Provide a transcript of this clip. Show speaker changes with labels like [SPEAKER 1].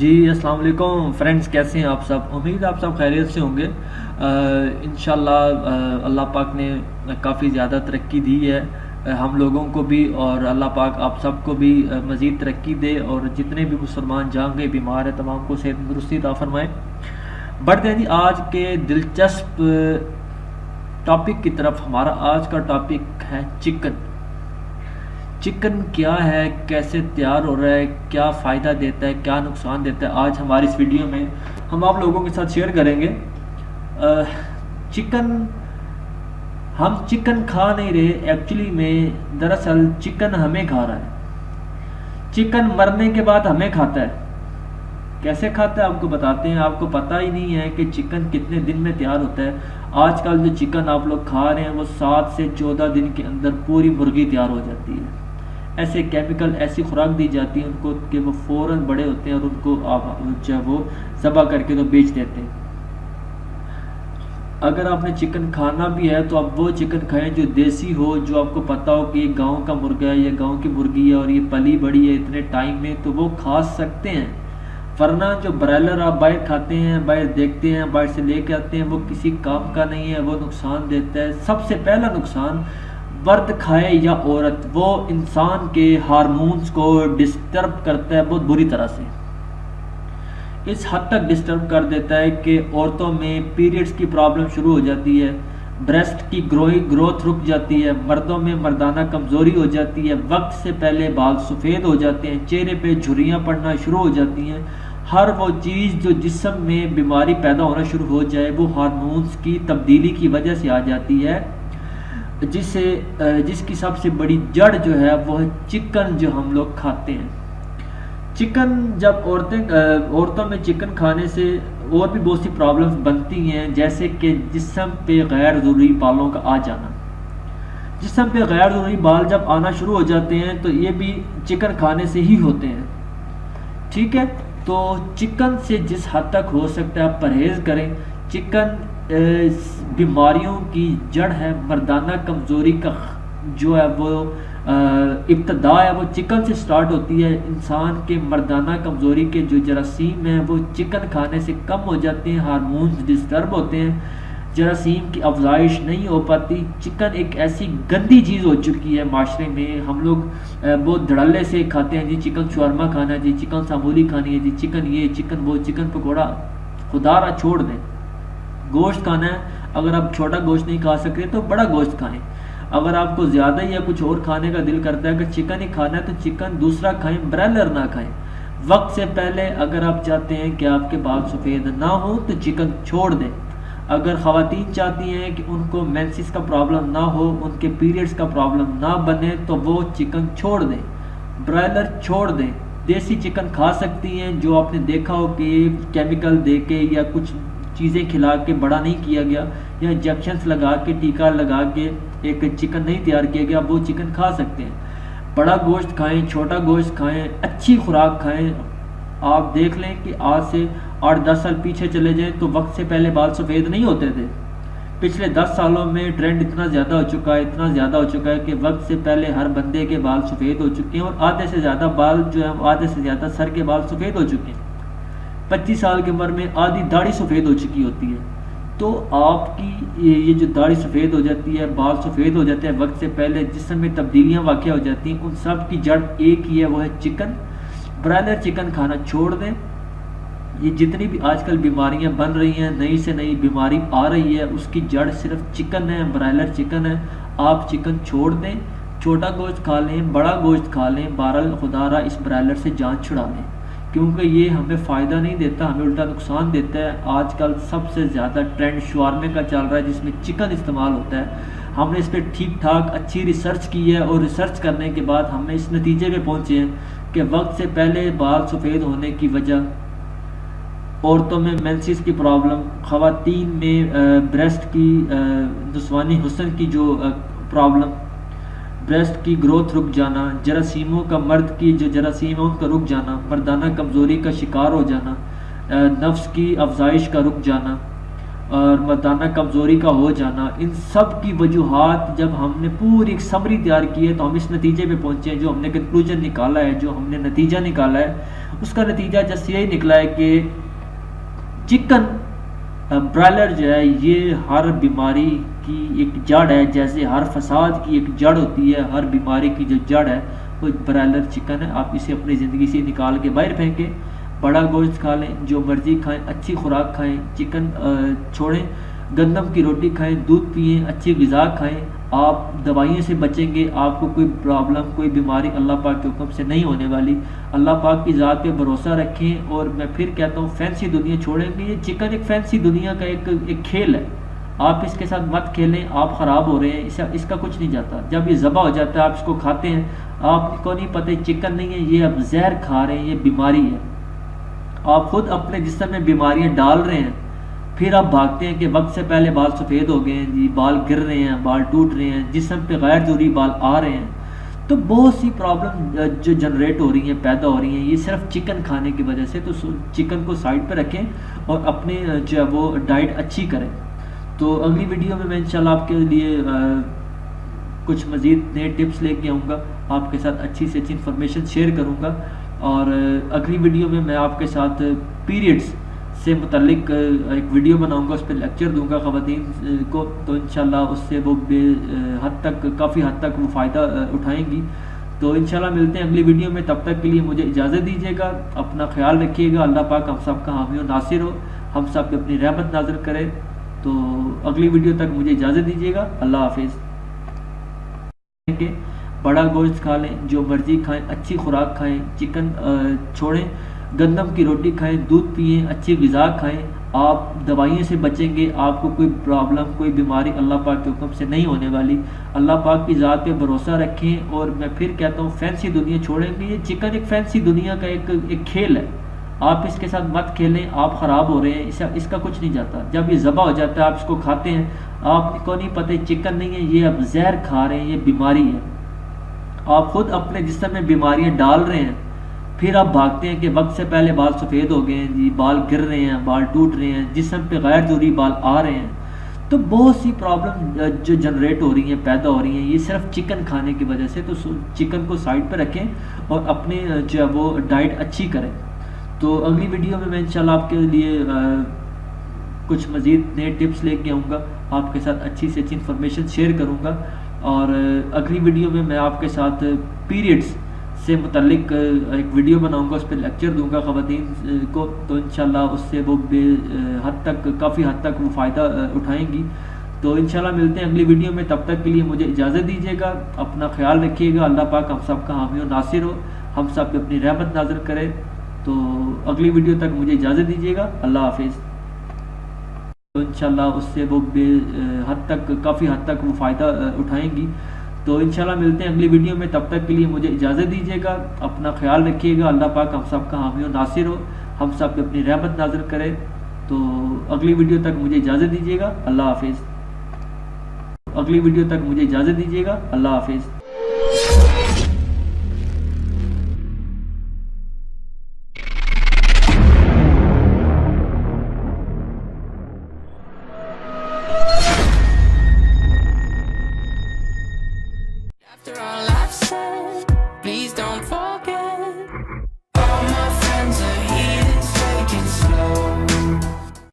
[SPEAKER 1] जी अस्सलाम वालेकुम फ्रेंड्स, कैसे हैं आप सब। उम्मीद आप सब खैरियत से होंगे। इंशाल्लाह अल्लाह पाक ने काफ़ी ज़्यादा तरक्की दी है हम लोगों को भी, और अल्लाह पाक आप सबको भी मज़ीद तरक्की दे, और जितने भी मुसलमान जहाँ गए बीमार है तमाम को सेहत तंदुरुस्ती अता फरमाए। बढ़ते हैं जी आज के दिलचस्प टॉपिक की तरफ। हमारा आज का टॉपिक है चिकन। चिकन क्या है, कैसे तैयार हो रहा है, क्या फ़ायदा देता है, क्या नुकसान देता है, आज हमारी इस वीडियो में हम आप लोगों के साथ शेयर करेंगे। चिकन, हम चिकन खा नहीं रहे एक्चुअली में, दरअसल चिकन हमें खा रहा है। चिकन मरने के बाद हमें खाता है। कैसे खाता है आपको बताते हैं। आपको पता ही नहीं है कि चिकन कितने दिन में तैयार होता है। आजकल जो चिकन आप लोग खा रहे हैं वो 7 से 14 दिन के अंदर पूरी मुर्गी तैयार हो जाती है। ऐसे केमिकल, ऐसी खुराक दी जाती है उनको कि वो फ़ौरन बड़े होते हैं और उनको आप जो वो ज़बह करके तो बेच देते हैं। अगर आपने चिकन खाना भी है तो आप वो चिकन खाएं जो देसी हो, जो आपको पता हो कि ये गांव का मुर्गा है, ये गांव की मुर्गी है और ये पली बड़ी है इतने टाइम में, तो वो खा सकते हैं। वरना जो ब्रायलर आप बाहर खाते हैं, बाहर देखते हैं, बाहर से लेके आते हैं, वो किसी काम का नहीं है, वो नुकसान देता है। सबसे पहला नुकसान, मर्द खाए या औरत, वो इंसान के हार्मोन्स को डिस्टर्ब करता है बहुत बुरी तरह से। इस हद तक डिस्टर्ब कर देता है कि औरतों में पीरियड्स की प्रॉब्लम शुरू हो जाती है, ब्रेस्ट की ग्रोथ रुक जाती है, मर्दों में मर्दाना कमज़ोरी हो जाती है, वक्त से पहले बाल सफ़ेद हो जाते हैं, चेहरे पे झुर्रियाँ पड़ना शुरू हो जाती हैं। हर वो चीज़ जो जिस्म में बीमारी पैदा होना शुरू हो जाए वो हार्मोन्स की तब्दीली की वजह से आ जाती है, जिसकी सबसे बड़ी जड़ जो है वो है चिकन जो हम लोग खाते हैं। चिकन जब औरतों में चिकन खाने से और भी बहुत सी प्रॉब्लम्स बनती हैं, जैसे कि जिस्म पे गैर ज़रूरी बालों का आ जाना। जिस्म पे गैर ज़रूरी बाल जब आना शुरू हो जाते हैं तो ये भी चिकन खाने से ही होते हैं। ठीक है, तो चिकन से जिस हद तक हो सकता है आप परहेज़ करें। चिकन बीमारियों की जड़ है। मर्दाना कमज़ोरी का जो है वो इब्तदा है वो चिकन से स्टार्ट होती है। इंसान के मर्दाना कमज़ोरी के जो जरासीम हैं वो चिकन खाने से कम हो जाते हैं, हार्मोन्स डिस्टर्ब होते हैं, जरासीम की अफजाइश नहीं हो पाती। चिकन एक ऐसी गंदी चीज़ हो चुकी है माशरे में। हम लोग बहुत धड़ल्ले से खाते हैं जी, चिकन शवरमा खाना है जी, चिकन सामूली खानी है जी, चिकन ये, चिकन वो, चिकन पकौड़ा। खुदारा छोड़ दें। गोश्त खाना है, अगर आप छोटा गोश्त नहीं खा सकते तो बड़ा गोश्त खाएं। अगर आपको ज़्यादा ही या कुछ और खाने का दिल करता है, अगर चिकन ही खाना है तो चिकन दूसरा खाएं, ब्रायलर ना खाएं। वक्त से पहले अगर आप चाहते हैं कि आपके बाल सफ़ेद ना हो तो चिकन छोड़ दें। अगर ख़वातीन चाहती हैं कि उनको मेंसेस का प्रॉब्लम ना हो, उनके पीरियड्स का प्रॉब्लम ना बने, तो वो चिकन छोड़ दें, ब्रायलर छोड़ दें। देसी चिकन खा सकती हैं जो आपने देखा हो कि केमिकल दे के या कुछ चीज़ें खिला के बड़ा नहीं किया गया, या इंजेक्शंस लगा के, टीका लगा के एक चिकन नहीं तैयार किया गया, वो चिकन खा सकते हैं। बड़ा गोश्त खाएं, छोटा गोश्त खाएं, अच्छी खुराक खाएं। आप देख लें कि आज से 8-10 साल पीछे चले जाएं तो वक्त से पहले बाल सफ़ेद नहीं होते थे। पिछले 10 सालों में ट्रेंड इतना ज़्यादा हो चुका है, इतना ज़्यादा हो चुका है कि वक्त से पहले हर बंदे के बाल सफ़ेद हो चुके हैं, और आधे से ज़्यादा बाल जो है, आधे से ज़्यादा सर के बाल सफ़ेद हो चुके हैं। 25 साल की उम्र में आधी दाढ़ी सफ़ेद हो चुकी होती है। तो आपकी ये जो दाढ़ी सफ़ेद हो जाती है, बाल सफ़ेद हो जाते हैं वक्त से पहले, जिसमें में तब्दीलियाँ वाक़ हो जाती हैं, उन सब की जड़ एक ही है, वो है चिकन। ब्रायलर चिकन खाना छोड़ दें। ये जितनी भी आजकल बीमारियां बन रही हैं, नई से नई बीमारी आ रही है, उसकी जड़ सिर्फ चिकन है, ब्रायलर चिकन है। आप चिकन छोड़ दें, छोटा गोश्त खा लें, बड़ा गोश्त खा लें, बहरहाल खुदारा इस ब्रायलर से जान छुड़ा लें, क्योंकि ये हमें फ़ायदा नहीं देता, हमें उल्टा नुकसान देता है। आजकल सबसे ज़्यादा ट्रेंड शवारमे का चल रहा है जिसमें चिकन इस्तेमाल होता है। हमने इस पर ठीक ठाक अच्छी रिसर्च की है, और रिसर्च करने के बाद हमने इस नतीजे पे पहुँचे हैं कि वक्त से पहले बाल सफ़ेद होने की वजह, औरतों में मेंसेस की प्रॉब्लम, ख़वातीन में ब्रेस्ट की निस्वानी हुस्न की जो प्रॉब्लम, ब्रेस्ट की ग्रोथ रुक जाना, जरासीमों का, मर्द की जो जरासीम है उनका रुक जाना, मर्दाना कमज़ोरी का शिकार हो जाना, नफ्स की अफजाइश का रुक जाना, और मर्दाना कमज़ोरी का हो जाना, इन सब की वजूहात जब हमने पूरी एक समरी तैयार की है तो हम इस नतीजे पे पहुँचे हैं। जो हमने कंक्लूजन निकाला है, जो हमने नतीजा निकाला है, उसका नतीजा जस्ट यही निकला है कि चिकन ब्रायलर जो है ये हर बीमारी की एक जड़ है। जैसे हर फसाद की एक जड़ होती है, हर बीमारी की जो जड़ है वो ब्रायलर चिकन है। आप इसे अपनी ज़िंदगी से निकाल के बाहर फेंकें, बड़ा गोश्त खा लें, जो मर्ज़ी खाएं, अच्छी खुराक खाएं, चिकन छोड़ें, गंदम की रोटी खाएं, दूध पिएं, अच्छी ग़िज़ा खाएं। आप दवाइयों से बचेंगे, आपको कोई प्रॉब्लम, कोई बीमारी अल्लाह पाक के हुक्म से नहीं होने वाली। अल्लाह पाक की ज़ात पे भरोसा रखें। और मैं फिर कहता हूँ, फैंसी दुनिया छोड़ेंगे। ये चिकन एक फैंसी दुनिया का एक खेल है, आप इसके साथ मत खेलें, आप ख़राब हो रहे हैं, इसका कुछ नहीं जाता। जब ये ज़बा हो जाता है, आप इसको खाते हैं, आपको नहीं पता चिकन नहीं है, ये आप जहर खा रहे हैं, ये बीमारी है। आप खुद अपने जिस्म में बीमारियां डाल रहे हैं, फिर आप भागते हैं कि वक्त से पहले बाल सफ़ेद हो गए हैं जी, बाल गिर रहे हैं, बाल टूट रहे हैं, जिस्म पे गैर ज़रूरी बाल आ रहे हैं। तो बहुत सी प्रॉब्लम जो जनरेट हो रही हैं, पैदा हो रही हैं, ये सिर्फ चिकन खाने की वजह से। तो चिकन को साइड पे रखें और अपने जो है वो डाइट अच्छी करें। तो अगली वीडियो में मैं इंशाल्लाह आपके लिए कुछ मज़ीद नए टिप्स लेके आऊँगा, आपके साथ अच्छी से अच्छी इन्फॉर्मेशन शेयर करूँगा। और अगली वीडियो में मैं आपके साथ पीरियड्स से मुतल्लिक एक वीडियो बनाऊंगा, उस पर लेक्चर दूंगा ख़वातीन को। तो इंशाल्लाह उससे वो काफ़ी हद तक वो फ़ायदा उठाएंगी। तो इंशाल्लाह मिलते हैं अगली वीडियो में, तब तक के लिए मुझे इजाज़त दीजिएगा। अपना ख्याल रखिएगा, अल्लाह पाक हम सब का हामी और नासिर हो, हम सब पे अपनी रहमत नाज़िल करे। तो अगली वीडियो तक मुझे इजाज़त दीजिएगा, अल्लाह हाफिज़। बड़ा गोश्त खा लें, जो मर्ज़ी खाएं, अच्छी खुराक खाएं, चिकन छोड़ें, गंदम की रोटी खाएं, दूध पिएं, अच्छी ग़िज़ा खाएं। आप दवाइयों से बचेंगे, आपको कोई प्रॉब्लम, कोई बीमारी अल्लाह पाक के हुक्म से नहीं होने वाली। अल्लाह पाक की ज़ात पे भरोसा रखें। और मैं फिर कहता हूँ, फैंसी दुनिया छोड़ेंगे। ये चिकन एक फैंसी दुनिया का एक खेल है, आप इसके साथ मत खेलें, आप ख़राब हो रहे हैं, इसका कुछ नहीं जाता। जब ये ज़बा हो जाता है, आप इसको खाते हैं, आपको नहीं पता चिकन नहीं है, ये आप जहर खा रहे हैं, ये बीमारी है। आप खुद अपने जिस्म में बीमारियां डाल रहे हैं, फिर आप भागते हैं कि वक्त से पहले बाल सफ़ेद हो गए हैं जी, बाल गिर रहे हैं, बाल टूट रहे हैं, जिस्म पे गैर ज़रूरी बाल आ रहे हैं। तो बहुत सी प्रॉब्लम जो जनरेट हो रही हैं, पैदा हो रही हैं, ये सिर्फ चिकन खाने की वजह से। तो चिकन को साइड पर रखें और अपने जो है वो डाइट अच्छी करें। तो अगली वीडियो में मैं इंशाल्लाह आपके लिए कुछ मज़ीद नए टिप्स लेके आऊँगा, आपके साथ अच्छी से अच्छी इन्फॉर्मेशन शेयर करूँगा। और अगली वीडियो में मैं आपके साथ पीरियड्स से मुतल्लिक एक वीडियो बनाऊंगा, उस पर लेक्चर दूंगा ख़वातीन को। तो इंशाल्लाह उससे वो काफ़ी हद तक वो फ़ायदा उठाएंगी। तो इंशाल्लाह मिलते हैं अगली वीडियो में, तब तक के लिए मुझे इजाज़त दीजिएगा। अपना ख्याल रखिएगा, अल्लाह पाक हम सब का हामी और नासिर हो, हम सब पे अपनी रहमत नाज़िल करे। तो अगली वीडियो तक मुझे इजाज़त दीजिएगा, अल्लाह हाफिज़। तो इंशाल्लाह उससे वो काफ़ी हद तक वो फ़ायदा उठाएंगी। तो इंशाल्लाह मिलते हैं अगली वीडियो में, तब तक के लिए मुझे इजाज़त दीजिएगा। अपना ख्याल रखिएगा, अल्लाह पाक हम सब का हामी और नासिर हो, हम सब पे अपनी रहमत नाज़िल करे। तो अगली वीडियो तक मुझे इजाज़त दीजिएगा, अल्लाह हाफिज़। अगली वीडियो तक मुझे इजाज़त दीजिएगा, अल्लाह हाफिज़।